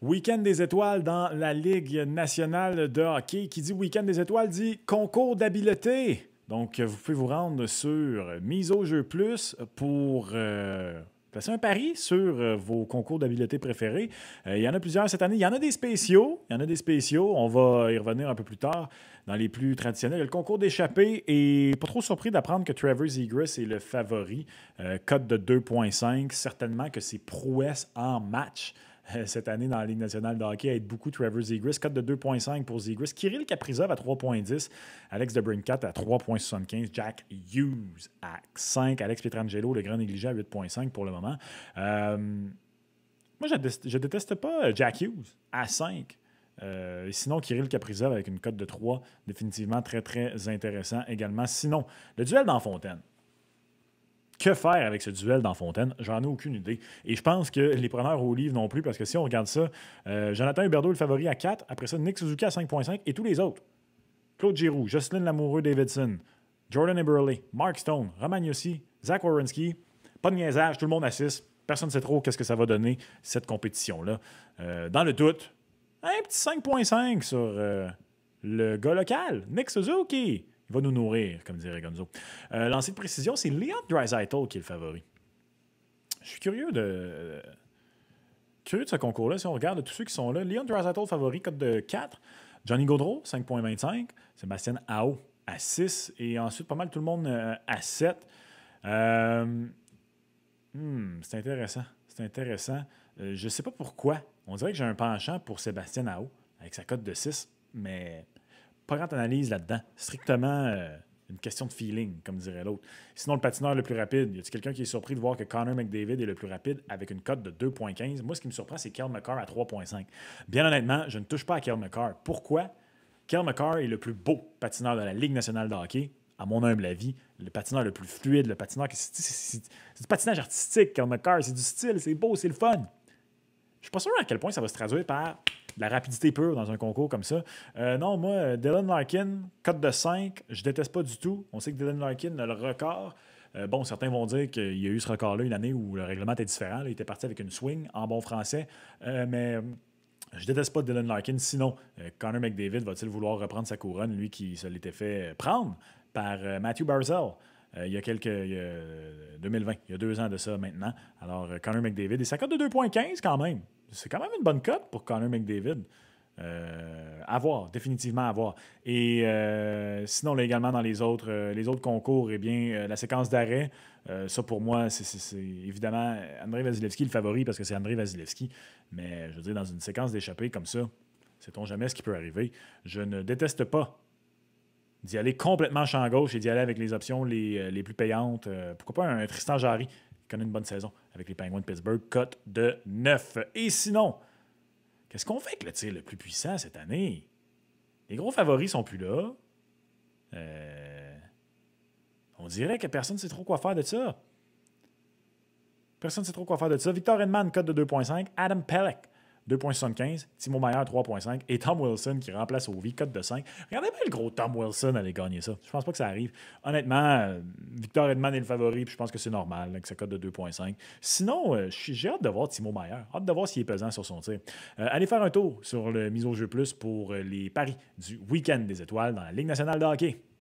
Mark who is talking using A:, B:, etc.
A: Week-end des étoiles dans la Ligue nationale de hockey. Qui dit Week-end des étoiles dit concours d'habileté. Donc, vous pouvez vous rendre sur Mise au jeu plus pour placer un pari sur vos concours d'habileté préférés. Il y en a plusieurs cette année. Il y en a des spéciaux. On va y revenir un peu plus tard dans les plus traditionnels. Il y a le concours d'échappée et pas trop surpris d'apprendre que Trevor Zegras est le favori. Cote de 2,5. Certainement que c'est prouesse en match cette année dans la Ligue nationale de hockey aide beaucoup Trevor Zegras. Cote de 2,5 pour Zegras. Kirill Kaprizov à 3,10. Alex DeBrincat à 3,75. Jack Hughes à 5. Alex Pietrangelo, le grand négligé, à 8,5 pour le moment. Moi, je déteste pas Jack Hughes à 5. Sinon, Kirill Kaprizov avec une cote de 3, définitivement très, très intéressant également. Sinon, le duel dans Fontaine. Que faire avec ce duel dans Fontaine? J'en ai aucune idée. Et je pense que les preneurs au livre non plus, parce que si on regarde ça, Jonathan Huberdeau, le favori à 4, après ça, Nick Suzuki à 5,5 et tous les autres. Claude Giroux, Jocelyn Lamoureux-Davidson, Jordan Eberle, Mark Stone, Roman Yossi, Zach Werenski. Pas de niaisage, tout le monde à 6. Personne ne sait trop qu'est-ce que ça va donner, cette compétition-là. Dans le doute, un petit 5,5 sur le gars local, Nick Suzuki. Il va nous nourrir, comme dirait Gonzo. Lancer de précision, c'est Leon Draisaitl qui est le favori. Je suis curieux de ce concours-là. Si on regarde tous ceux qui sont là, Leon Draisaitl favori, cote de 4. Johnny Gaudreau, 5,25. Sébastien Aho à 6. Et ensuite, pas mal tout le monde à 7. C'est intéressant. C'est intéressant. Je ne sais pas pourquoi. On dirait que j'ai un penchant pour Sébastien Aho avec sa cote de 6, mais pas grande analyse là-dedans. Strictement une question de feeling, comme dirait l'autre. Sinon, le patineur le plus rapide, y a-t-il quelqu'un qui est surpris de voir que Connor McDavid est le plus rapide avec une cote de 2,15? Moi, ce qui me surprend, c'est Cale Makar à 3,5. Bien honnêtement, je ne touche pas à Cale Makar. Pourquoi? Cale Makar est le plus beau patineur de la Ligue nationale de hockey, à mon humble avis. Le patineur le plus fluide, le patineur qui... C'est du patinage artistique, Cale Makar. C'est du style, c'est beau, c'est le fun. Je suis pas sûr à quel point ça va se traduire par de la rapidité pure dans un concours comme ça. Non, moi, Dylan Larkin, cote de 5, je déteste pas du tout. On sait que Dylan Larkin a le record. Bon, certains vont dire qu'il y a eu ce record-là une année où le règlement était différent. Là, il était parti avec une swing en bon français. Mais je déteste pas Dylan Larkin. Sinon, Connor McDavid va-t-il vouloir reprendre sa couronne, lui qui se l'était fait prendre par Matthew Barzal? Il y a 2020, il y a 2 ans de ça maintenant. Alors, Connor McDavid, et sa cote de 2,15 quand même. C'est quand même une bonne cote pour Connor McDavid. À voir, définitivement à voir. Et sinon, là, également dans les autres concours, eh bien, la séquence d'arrêt, ça pour moi, c'est évidemment Andrei Vasilevski le favori parce que c'est Andrei Vasilevski. Mais je veux dire, dans une séquence d'échappée comme ça, sait-on jamais ce qui peut arriver. Je ne déteste pas d'y aller complètement champ gauche et d'y aller avec les options les plus payantes. Pourquoi pas un Tristan Jarry qui connaît une bonne saison avec les Penguins de Pittsburgh, cote de 9. Et sinon, qu'est-ce qu'on fait avec le tir le plus puissant cette année? Les gros favoris sont plus là. On dirait que personne ne sait trop quoi faire de ça. Personne ne sait trop quoi faire de ça. Victor Hedman, cote de 2,5. Adam Pelech, 2,75. Timo Meier, 3,5. Et Tom Wilson qui remplace Ovi, cote de 5. Regardez bien le gros Tom Wilson aller gagner ça. Je pense pas que ça arrive. Honnêtement, Victor Hedman est le favori, puis je pense que c'est normal avec sa cote de 2,5. Sinon, j'ai hâte de voir Timo Meier. Hâte de voir s'il est pesant sur son tir. Allez faire un tour sur le Mise au jeu plus pour les paris du Week-end des étoiles dans la Ligue nationale de hockey.